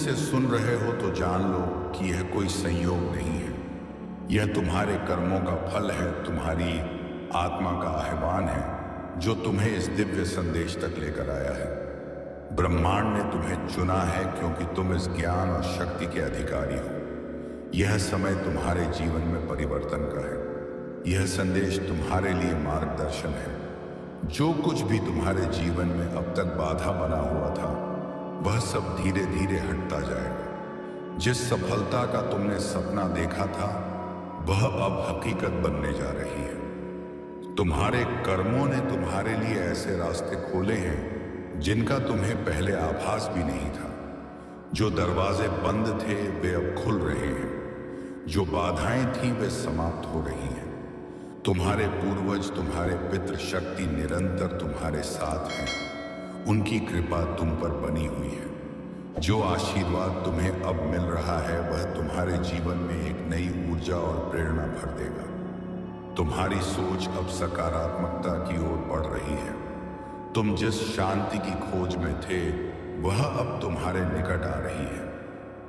इसे सुन रहे हो तो जान लो कि यह कोई संयोग नहीं है। यह तुम्हारे कर्मों का फल है, तुम्हारी आत्मा का आह्वान है जो तुम्हें इस दिव्य संदेश तक लेकर आया है। ब्रह्मांड ने तुम्हें चुना है क्योंकि तुम इस ज्ञान और शक्ति के अधिकारी हो। यह समय तुम्हारे जीवन में परिवर्तन का है। यह संदेश तुम्हारे लिए मार्गदर्शन है। जो कुछ भी तुम्हारे जीवन में अब तक बाधा बना हुआ था, वह सब धीरे धीरे हटता जाएगा। जिस सफलता का तुमने सपना देखा था, वह अब हकीकत बनने जा रही है। तुम्हारे कर्मों ने तुम्हारे लिए ऐसे रास्ते खोले हैं जिनका तुम्हें पहले आभास भी नहीं था। जो दरवाजे बंद थे वे अब खुल रहे हैं। जो बाधाएं थीं वे समाप्त हो रही हैं। तुम्हारे पूर्वज, तुम्हारे पितृ शक्ति निरंतर तुम्हारे साथ हैं। उनकी कृपा तुम पर बनी हुई है। जो आशीर्वाद तुम्हें अब मिल रहा है वह तुम्हारे जीवन में एक नई ऊर्जा और प्रेरणा भर देगा। तुम्हारी सोच अब सकारात्मकता की ओर बढ़ रही है। तुम जिस शांति की खोज में थे वह अब तुम्हारे निकट आ रही है।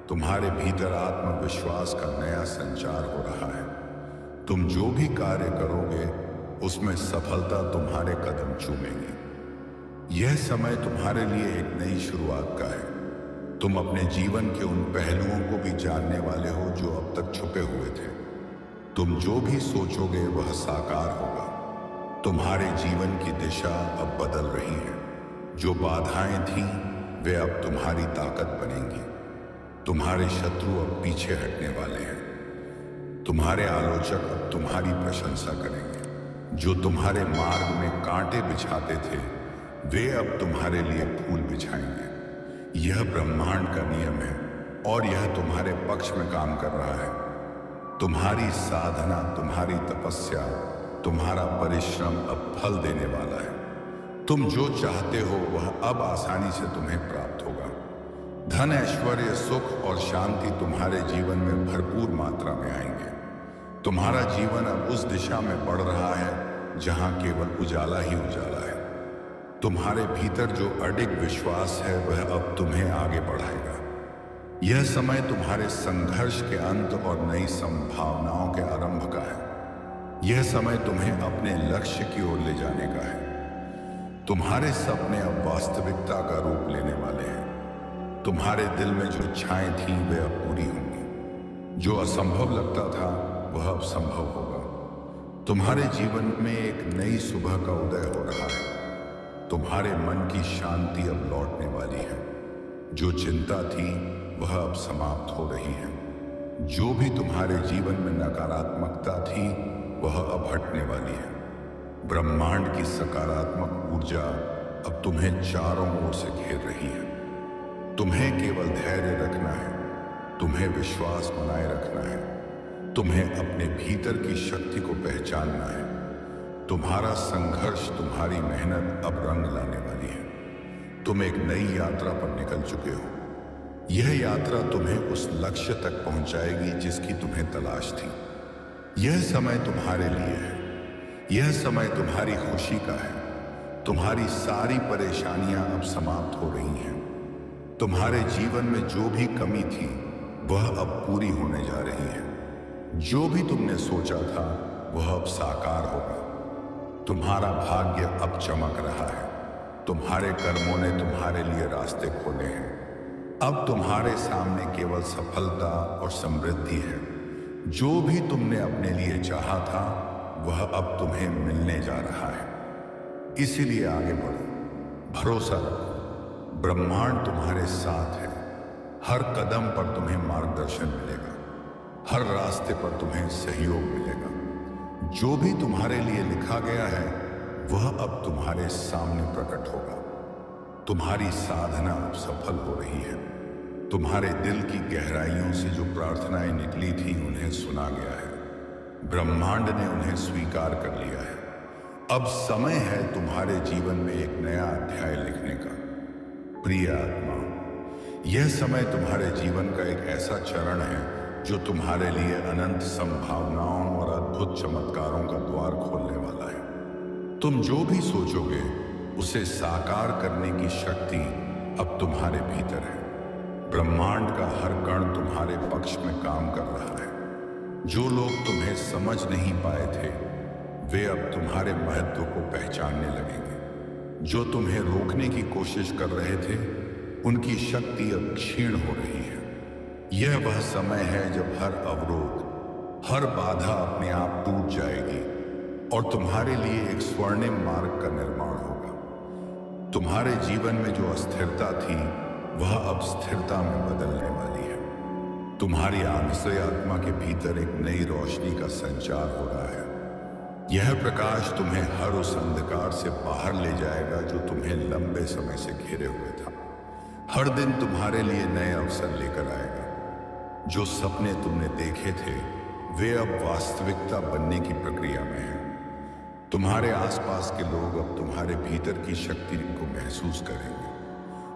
तुम्हारे भीतर आत्मविश्वास का नया संचार हो रहा है। तुम जो भी कार्य करोगे उसमें सफलता तुम्हारे कदम चूमेगी। यह समय तुम्हारे लिए एक नई शुरुआत का है। तुम अपने जीवन के उन पहलुओं को भी जानने वाले हो जो अब तक छुपे हुए थे। तुम जो भी सोचोगे वह साकार होगा। तुम्हारे जीवन की दिशा अब बदल रही है। जो बाधाएं थीं वे अब तुम्हारी ताकत बनेंगी। तुम्हारे शत्रु अब पीछे हटने वाले हैं। तुम्हारे आलोचक अब तुम्हारी प्रशंसा करेंगे। जो तुम्हारे मार्ग में कांटे बिछाते थे वे अब तुम्हारे लिए फूल बिछाएंगे। यह ब्रह्मांड का नियम है और यह तुम्हारे पक्ष में काम कर रहा है। तुम्हारी साधना, तुम्हारी तपस्या, तुम्हारा परिश्रम अब फल देने वाला है। तुम जो चाहते हो वह अब आसानी से तुम्हें प्राप्त होगा। धन, ऐश्वर्य, सुख और शांति तुम्हारे जीवन में भरपूर मात्रा में आएंगे। तुम्हारा जीवन अब उस दिशा में बढ़ रहा है जहां केवल उजाला ही उजाला है। तुम्हारे भीतर जो अडिग विश्वास है वह अब तुम्हें आगे बढ़ाएगा। यह समय तुम्हारे संघर्ष के अंत और नई संभावनाओं के आरंभ का है। यह समय तुम्हें अपने लक्ष्य की ओर ले जाने का है। तुम्हारे सपने अब वास्तविकता का रूप लेने वाले हैं। तुम्हारे दिल में जो इच्छाएं थीं वे अब पूरी होंगी। जो असंभव लगता था वह अब संभव होगा। तुम्हारे जीवन में एक नई सुबह का उदय हो रहा है। तुम्हारे मन की शांति अब लौटने वाली है। जो चिंता थी वह अब समाप्त हो रही है। जो भी तुम्हारे जीवन में नकारात्मकता थी वह अब हटने वाली है। ब्रह्मांड की सकारात्मक ऊर्जा अब तुम्हें चारों ओर से घेर रही है। तुम्हें केवल धैर्य रखना है। तुम्हें विश्वास बनाए रखना है। तुम्हें अपने भीतर की शक्ति को पहचानना है। तुम्हारा संघर्ष, तुम्हारी मेहनत अब रंग लाने वाली है। तुम एक नई यात्रा पर निकल चुके हो। यह यात्रा तुम्हें उस लक्ष्य तक पहुंचाएगी जिसकी तुम्हें तलाश थी। यह समय तुम्हारे लिए है। यह समय तुम्हारी खुशी का है। तुम्हारी सारी परेशानियां अब समाप्त हो रही हैं। तुम्हारे जीवन में जो भी कमी थी वह अब पूरी होने जा रही है। जो भी तुमने सोचा था वह अब साकार होगा। तुम्हारा भाग्य अब चमक रहा है। तुम्हारे कर्मों ने तुम्हारे लिए रास्ते खोले हैं। अब तुम्हारे सामने केवल सफलता और समृद्धि है। जो भी तुमने अपने लिए चाहा था वह अब तुम्हें मिलने जा रहा है। इसीलिए आगे बढ़ो, भरोसा रखो। ब्रह्मांड तुम्हारे साथ है। हर कदम पर तुम्हें मार्गदर्शन मिलेगा। हर रास्ते पर तुम्हें सहयोग मिलेगा। जो भी तुम्हारे लिए लिखा गया है वह अब तुम्हारे सामने प्रकट होगा। तुम्हारी साधना अब सफल हो रही है। तुम्हारे दिल की गहराइयों से जो प्रार्थनाएं निकली थी उन्हें सुना गया है। ब्रह्मांड ने उन्हें स्वीकार कर लिया है। अब समय है तुम्हारे जीवन में एक नया अध्याय लिखने का। प्रिय आत्मा, यह समय तुम्हारे जीवन का एक ऐसा चरण है जो तुम्हारे लिए अनंत संभावनाओं और अद्भुत चमत्कारों का द्वार खोलने वाला है। तुम जो भी सोचोगे उसे साकार करने की शक्ति अब तुम्हारे भीतर है। ब्रह्मांड का हर कण तुम्हारे पक्ष में काम कर रहा है। जो लोग तुम्हें समझ नहीं पाए थे, वे अब तुम्हारे महत्व को पहचानने लगेंगे। जो तुम्हें रोकने की कोशिश कर रहे थे, उनकी शक्ति अब क्षीण हो रही है। यह वह समय है जब हर अवरोध, हर बाधा अपने आप टूट जाएगी और तुम्हारे लिए एक स्वर्णिम मार्ग का निर्माण होगा। तुम्हारे जीवन में जो अस्थिरता थी, वह अब स्थिरता में बदलने वाली है। तुम्हारी आंतरिक आत्मा के भीतर एक नई रोशनी का संचार हो रहा है। यह प्रकाश तुम्हें हर उस अंधकार से बाहर ले जाएगा जो तुम्हें लंबे समय से घेरे हुए था। हर दिन तुम्हारे लिए नए अवसर लेकर आएगा। जो सपने तुमने देखे थे, वे अब वास्तविकता बनने की प्रक्रिया में हैं। तुम्हारे आसपास के लोग अब तुम्हारे भीतर की शक्ति को महसूस करेंगे।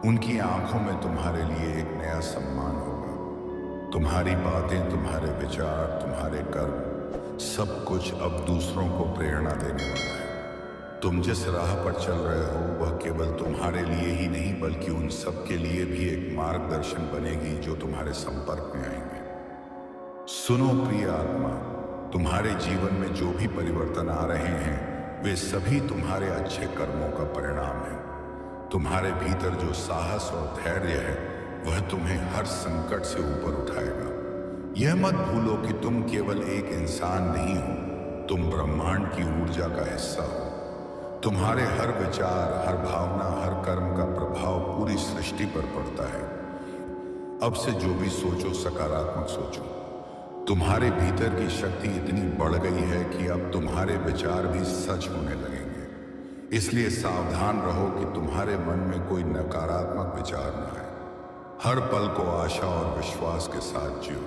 उनकी आंखों में तुम्हारे लिए एक नया सम्मान होगा। तुम्हारी बातें, तुम्हारे विचार, तुम्हारे कर्म, सब कुछ अब दूसरों को प्रेरणा देने वाला है। तुम जिस राह पर चल रहे हो, वह केवल तुम्हारे लिए ही नहीं, बल्कि उन सब के लिए भी एक मार्गदर्शन बनेगी जो तुम्हारे संपर्क में आएंगे। सुनो प्रिय आत्मा, तुम्हारे जीवन में जो भी परिवर्तन आ रहे हैं, वे सभी तुम्हारे अच्छे कर्मों का परिणाम है। तुम्हारे भीतर जो साहस और धैर्य है, वह तुम्हें हर संकट से ऊपर उठाएगा। यह मत भूलो कि तुम केवल एक इंसान नहीं हो, तुम ब्रह्मांड की ऊर्जा का हिस्सा हो। तुम्हारे हर विचार, हर भावना, हर कर्म का प्रभाव पूरी सृष्टि पर पड़ता है। अब से जो भी सोचो, सकारात्मक सोचो। तुम्हारे भीतर की शक्ति इतनी बढ़ गई है कि अब तुम्हारे विचार भी सच होने लगेंगे। इसलिए सावधान रहो कि तुम्हारे मन में कोई नकारात्मक विचार न आए। हर पल को आशा और विश्वास के साथ जियो।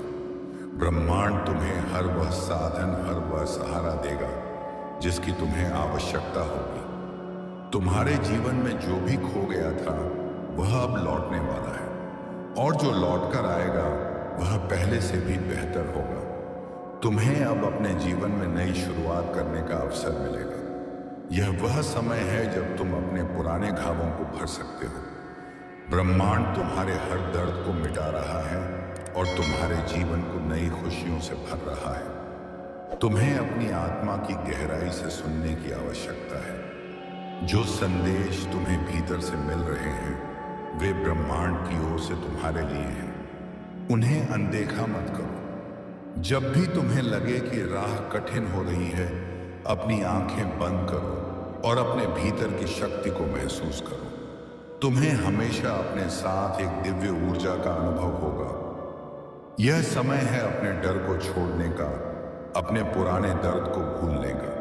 ब्रह्मांड तुम्हें हर वह साधन, हर वह सहारा देगा जिसकी तुम्हें आवश्यकता होगी। तुम्हारे जीवन में जो भी खो गया था, वह अब लौटने वाला है, और जो लौट कर आएगा वह पहले से भी बेहतर होगा। तुम्हें अब अपने जीवन में नई शुरुआत करने का अवसर मिलेगा। यह वह समय है जब तुम अपने पुराने घावों को भर सकते हो। ब्रह्मांड तुम्हारे हर दर्द को मिटा रहा है और तुम्हारे जीवन को नई खुशियों से भर रहा है। तुम्हें अपनी आत्मा की गहराई से सुनने की आवश्यकता है। जो संदेश तुम्हें भीतर से मिल रहे हैं, वे ब्रह्मांड की ओर से तुम्हारे लिए हैं। उन्हें अनदेखा मत करो। जब भी तुम्हें लगे कि राह कठिन हो रही है, अपनी आंखें बंद करो और अपने भीतर की शक्ति को महसूस करो। तुम्हें हमेशा अपने साथ एक दिव्य ऊर्जा का अनुभव होगा। यह समय है अपने डर को छोड़ने का, अपने पुराने दर्द को भूलने का।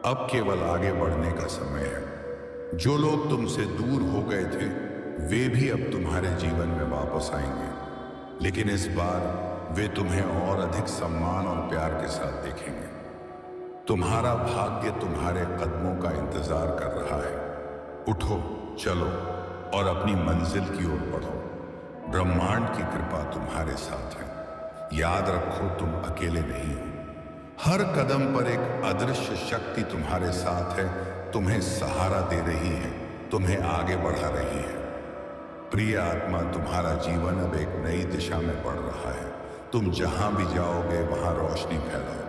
अब केवल आगे बढ़ने का समय है। जो लोग तुमसे दूर हो गए थे, वे भी अब तुम्हारे जीवन में वापस आएंगे, लेकिन इस बार वे तुम्हें और अधिक सम्मान और प्यार के साथ देखेंगे। तुम्हारा भाग्य तुम्हारे कदमों का इंतजार कर रहा है। उठो, चलो और अपनी मंजिल की ओर बढ़ो। ब्रह्मांड की कृपा तुम्हारे साथ है। याद रखो, तुम अकेले नहीं हो। हर कदम पर एक अदृश्य शक्ति तुम्हारे साथ है, तुम्हें सहारा दे रही है, तुम्हें आगे बढ़ा रही है। प्रिय आत्मा, तुम्हारा जीवन अब एक नई दिशा में बढ़ रहा है। तुम जहां भी जाओगे, वहां रोशनी फैलाओगे।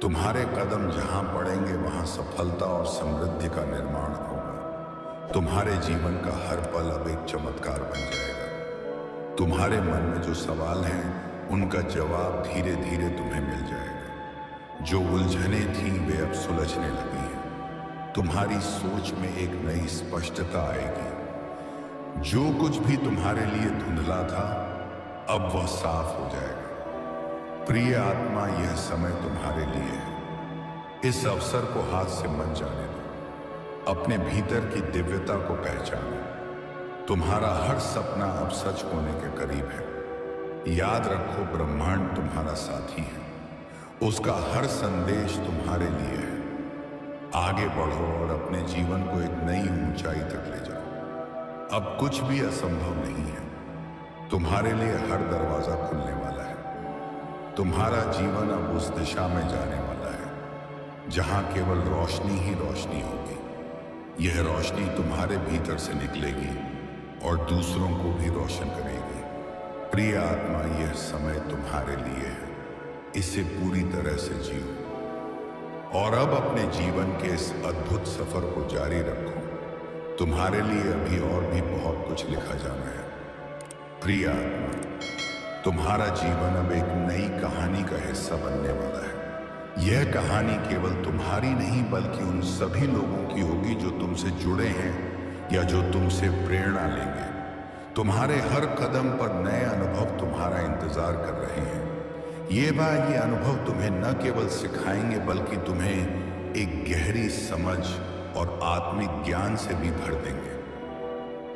तुम्हारे कदम जहां पड़ेंगे, वहां सफलता और समृद्धि का निर्माण होगा। तुम्हारे जीवन का हर पल अब एक चमत्कार बन जाएगा। तुम्हारे मन में जो सवाल हैं, उनका जवाब धीरे धीरे तुम्हें मिल जाएगा। जो उलझनें थीं, वे अब सुलझने लगी हैं। तुम्हारी सोच में एक नई स्पष्टता आएगी। जो कुछ भी तुम्हारे लिए धुंधला था, अब वह साफ हो जाएगा। प्रिय आत्मा, यह समय तुम्हारे लिए है। इस अवसर को हाथ से मत जाने दो। अपने भीतर की दिव्यता को पहचानो। तुम्हारा हर सपना अब सच होने के करीब है। याद रखो, ब्रह्मांड तुम्हारा साथी है। उसका हर संदेश तुम्हारे लिए है। आगे बढ़ो और अपने जीवन को एक नई ऊंचाई तक ले जाओ। अब कुछ भी असंभव नहीं है। तुम्हारे लिए हर दरवाजा खुलने वाला है। तुम्हारा जीवन अब उस दिशा में जाने वाला है जहां केवल रोशनी ही रोशनी होगी। यह रोशनी तुम्हारे भीतर से निकलेगी और दूसरों को भी रोशन करेगी। प्रिय आत्मा, यह समय तुम्हारे लिए है, इसे पूरी तरह से जियो और अब अपने जीवन के इस अद्भुत सफर को जारी रखो। तुम्हारे लिए अभी और भी बहुत कुछ लिखा जाना है। प्रिय आत्मा, तुम्हारा जीवन अब एक नई कहानी का हिस्सा बनने वाला है। यह कहानी केवल तुम्हारी नहीं बल्कि उन सभी लोगों की होगी जो तुमसे जुड़े हैं या जो तुमसे प्रेरणा लेंगे। तुम्हारे हर कदम पर नए अनुभव तुम्हारा इंतजार कर रहे हैं। ये अनुभव तुम्हें न केवल सिखाएंगे बल्कि तुम्हें एक गहरी समझ और आत्मिक ज्ञान से भी भर देंगे।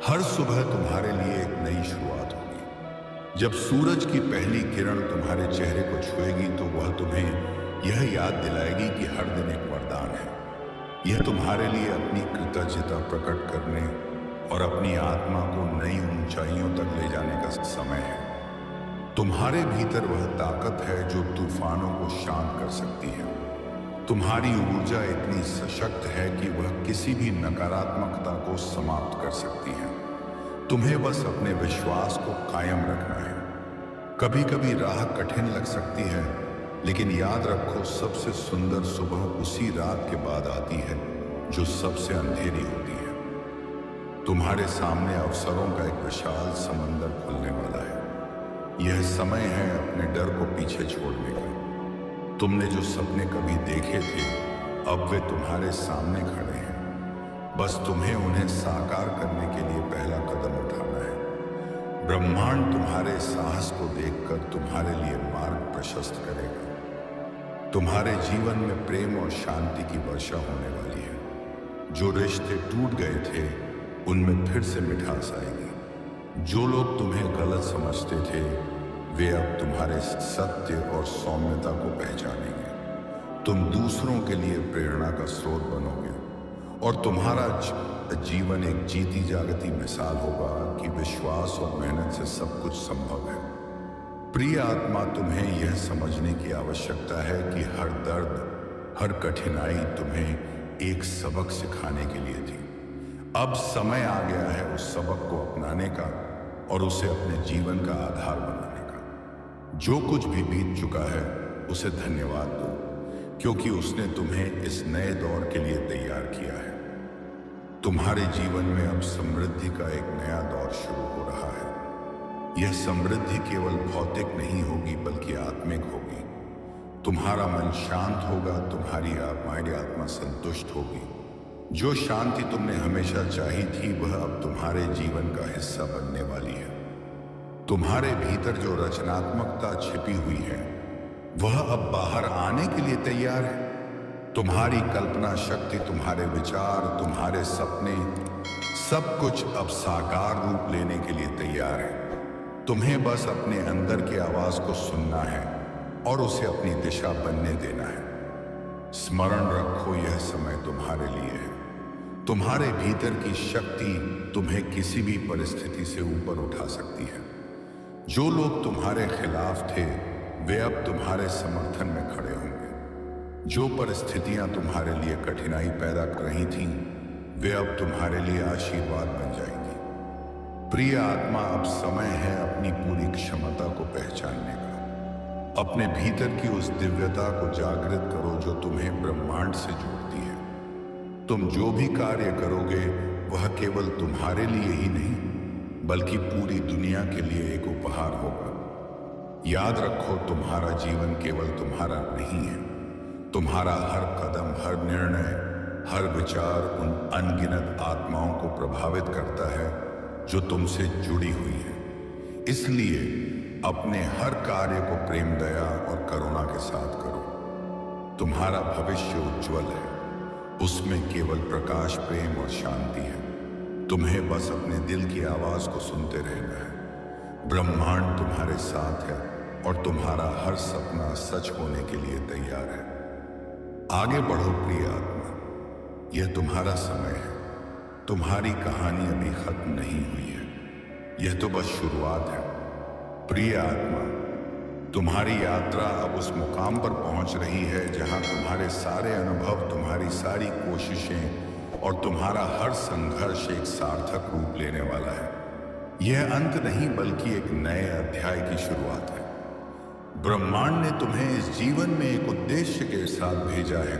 हर सुबह तुम्हारे लिए एक नई शुरुआत होगी। जब सूरज की पहली किरण तुम्हारे चेहरे को छुएगी तो वह तुम्हें यह याद दिलाएगी कि हर दिन एक वरदान है। यह तुम्हारे लिए अपनी कृतज्ञता प्रकट करने और अपनी आत्मा को नई ऊंचाइयों तक ले जाने का समय है। तुम्हारे भीतर वह ताकत है जो तूफानों को शांत कर सकती है। तुम्हारी ऊर्जा इतनी सशक्त है कि वह किसी भी नकारात्मकता को समाप्त कर सकती है। तुम्हें बस अपने विश्वास को कायम रखना है। कभी कभी राह कठिन लग सकती है, लेकिन याद रखो, सबसे सुंदर सुबह उसी रात के बाद आती है जो सबसे अंधेरी होती है। तुम्हारे सामने अवसरों का एक विशाल समंदर खुलने वाला है। यह समय है अपने डर को पीछे छोड़ने का। तुमने जो सपने कभी देखे थे, अब वे तुम्हारे सामने खड़े हैं। बस तुम्हें उन्हें साकार करने के लिए पहला कदम उठाना है। ब्रह्मांड तुम्हारे साहस को देखकर तुम्हारे लिए मार्ग प्रशस्त करेगा। तुम्हारे जीवन में प्रेम और शांति की वर्षा होने वाली है। जो रिश्ते टूट गए थे, उनमें फिर से मिठास आएगी। जो लोग तुम्हें गलत समझते थे, वे अब तुम्हारे सत्य और सौम्यता को पहचानेंगे। तुम दूसरों के लिए प्रेरणा का स्रोत बनोगे और तुम्हारा जीवन एक जीती जागती मिसाल होगा कि विश्वास और मेहनत से सब कुछ संभव है। प्रिय आत्मा, तुम्हें यह समझने की आवश्यकता है कि हर दर्द, हर कठिनाई तुम्हें एक सबक सिखाने के लिए थी। अब समय आ गया है उस सबक को अपनाने का और उसे अपने जीवन का आधार बनाने का। जो कुछ भी बीत चुका है उसे धन्यवाद दो, क्योंकि उसने तुम्हें इस नए दौर के लिए तैयार किया है। तुम्हारे जीवन में अब समृद्धि का एक नया दौर शुरू हो रहा है। यह समृद्धि केवल भौतिक नहीं होगी बल्कि आत्मिक होगी। तुम्हारा मन शांत होगा, तुम्हारी आत्मा संतुष्ट होगी। जो शांति तुमने हमेशा चाही थी वह अब तुम्हारे जीवन का हिस्सा बनने वाली है। तुम्हारे भीतर जो रचनात्मकता छिपी हुई है वह अब बाहर आने के लिए तैयार है। तुम्हारी कल्पना शक्ति, तुम्हारे विचार, तुम्हारे सपने, सब कुछ अब साकार रूप लेने के लिए तैयार है। तुम्हें बस अपने अंदर की आवाज को सुनना है और उसे अपनी दिशा बनने देना है। स्मरण रखो, यह समय तुम्हारे लिए है। तुम्हारे भीतर की शक्ति तुम्हें किसी भी परिस्थिति से ऊपर उठा सकती है। जो लोग तुम्हारे खिलाफ थे वे अब तुम्हारे समर्थन में खड़े होंगे। जो परिस्थितियां तुम्हारे लिए कठिनाई पैदा कर रही थीं, वे अब तुम्हारे लिए आशीर्वाद बन जाएंगी। प्रिय आत्मा, अब समय है अपनी पूरी क्षमता को पहचानने का। अपने भीतर की उस दिव्यता को जागृत करो जो तुम्हें ब्रह्मांड से जोड़ती है। तुम जो भी कार्य करोगे वह केवल तुम्हारे लिए ही नहीं बल्कि पूरी दुनिया के लिए एक उपहार होगा। याद रखो, तुम्हारा जीवन केवल तुम्हारा नहीं है। तुम्हारा हर कदम, हर निर्णय, हर विचार उन अनगिनत आत्माओं को प्रभावित करता है जो तुमसे जुड़ी हुई है। इसलिए अपने हर कार्य को प्रेम, दया और करुणा के साथ करो। तुम्हारा भविष्य उज्जवल है। उसमें केवल प्रकाश, प्रेम और शांति है। तुम्हें बस अपने दिल की आवाज को सुनते रहना है। ब्रह्मांड तुम्हारे साथ है और तुम्हारा हर सपना सच होने के लिए तैयार है। आगे बढ़ो प्रिय आत्मा, यह तुम्हारा समय है। तुम्हारी कहानी अभी खत्म नहीं हुई है, यह तो बस शुरुआत है। प्रिय आत्मा, तुम्हारी यात्रा अब उस मुकाम पर पहुंच रही है जहां तुम्हारे सारे अनुभव, तुम्हारी सारी कोशिशें और तुम्हारा हर संघर्ष एक सार्थक रूप लेने वाला है। यह अंत नहीं बल्कि एक नए अध्याय की शुरुआत है। ब्रह्मांड ने तुम्हें इस जीवन में एक उद्देश्य के साथ भेजा है।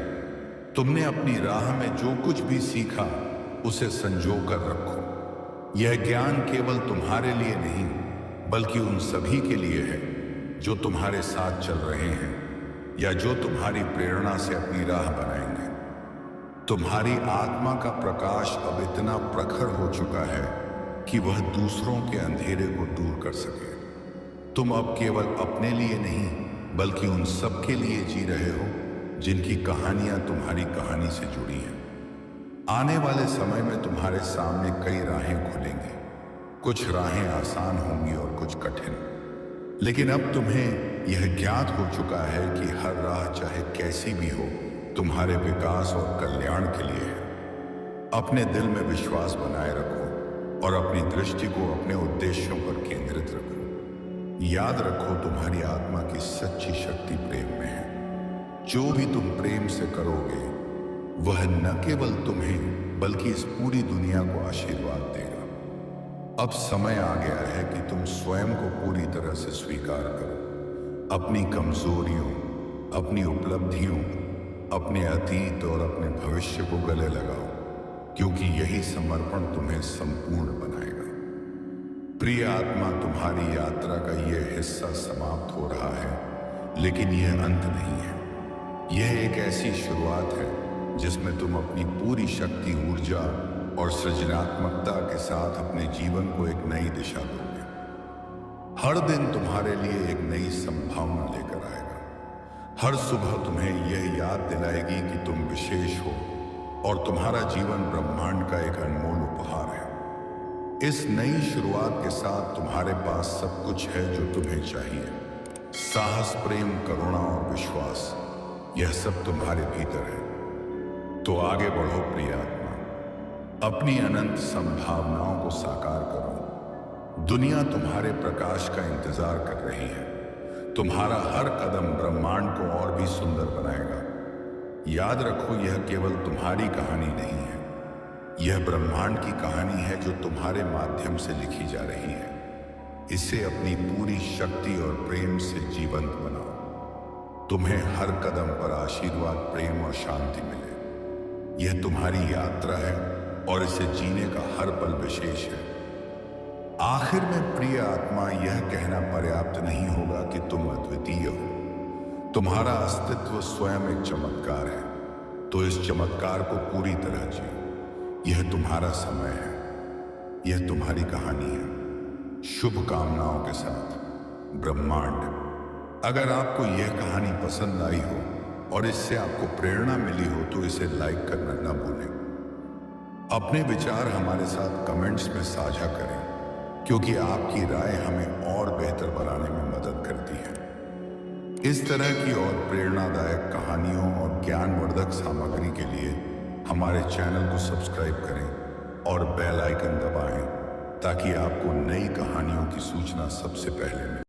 तुमने अपनी राह में जो कुछ भी सीखा उसे संजो कर रखो। यह ज्ञान केवल तुम्हारे लिए नहीं बल्कि उन सभी के लिए है जो तुम्हारे साथ चल रहे हैं या जो तुम्हारी प्रेरणा से अपनी राह बनाएंगे। तुम्हारी आत्मा का प्रकाश अब इतना प्रखर हो चुका है कि वह दूसरों के अंधेरे को दूर कर सके। तुम अब केवल अपने लिए नहीं बल्कि उन सब के लिए जी रहे हो जिनकी कहानियां तुम्हारी कहानी से जुड़ी हैं। आने वाले समय में तुम्हारे सामने कई राहें खुलेंगी। कुछ राहें आसान होंगी और कुछ कठिन, लेकिन अब तुम्हें यह ज्ञात हो चुका है कि हर राह चाहे कैसी भी हो तुम्हारे विकास और कल्याण के लिए है। अपने दिल में विश्वास बनाए रखो और अपनी दृष्टि को अपने उद्देश्यों पर केंद्रित रखो। याद रखो, तुम्हारी आत्मा की सच्ची शक्ति प्रेम में है। जो भी तुम प्रेम से करोगे वह न केवल तुम्हें बल्कि इस पूरी दुनिया को आशीर्वाद देगा। अब समय आ गया है कि तुम स्वयं को पूरी तरह से स्वीकार करो। अपनी कमजोरियों, अपनी उपलब्धियों, अपने अतीत और अपने भविष्य को गले लगाओ, क्योंकि यही समर्पण तुम्हें संपूर्ण बनाएगा। प्रिय आत्मा, तुम्हारी यात्रा का यह हिस्सा समाप्त हो रहा है, लेकिन यह अंत नहीं है। यह एक ऐसी शुरुआत है जिसमें तुम अपनी पूरी शक्ति, ऊर्जा और सृजनात्मकता के साथ अपने जीवन को एक नई दिशा दोगे। हर दिन तुम्हारे लिए एक नई संभावना लेकर आएगा। हर सुबह तुम्हें यह याद दिलाएगी कि तुम विशेष हो और तुम्हारा जीवन ब्रह्मांड का एक अनमोल उपहार है। इस नई शुरुआत के साथ तुम्हारे पास सब कुछ है जो तुम्हें चाहिए। साहस, प्रेम, करुणा और विश्वास, यह सब तुम्हारे भीतर है। तो आगे बढ़ो प्रिय आत्मा, अपनी अनंत संभावनाओं को साकार करो। दुनिया तुम्हारे प्रकाश का इंतजार कर रही है। तुम्हारा हर कदम ब्रह्मांड को और भी सुंदर बनाएगा। याद रखो, यह केवल तुम्हारी कहानी नहीं है, यह ब्रह्मांड की कहानी है जो तुम्हारे माध्यम से लिखी जा रही है। इसे अपनी पूरी शक्ति और प्रेम से जीवंत बनाओ। तुम्हें हर कदम पर आशीर्वाद, प्रेम और शांति मिले। यह तुम्हारी यात्रा है और इसे जीने का हर पल विशेष है। आखिर में प्रिय आत्मा, यह कहना पर्याप्त नहीं होगा कि तुम अद्वितीय हो। तुम्हारा अस्तित्व स्वयं एक चमत्कार है, तो इस चमत्कार को पूरी तरह जियो। यह तुम्हारा समय है, यह तुम्हारी कहानी है। शुभकामनाओं के साथ, ब्रह्मांड। अगर आपको यह कहानी पसंद आई हो और इससे आपको प्रेरणा मिली हो तो इसे लाइक करना न भूलें। अपने विचार हमारे साथ कमेंट्स में साझा करें, क्योंकि आपकी राय हमें और बेहतर बनाने में मदद करती है। इस तरह की और प्रेरणादायक कहानियों और ज्ञानवर्धक सामग्री के लिए हमारे चैनल को सब्सक्राइब करें और बेल आइकन दबाएं, ताकि आपको नई कहानियों की सूचना सबसे पहले मिले।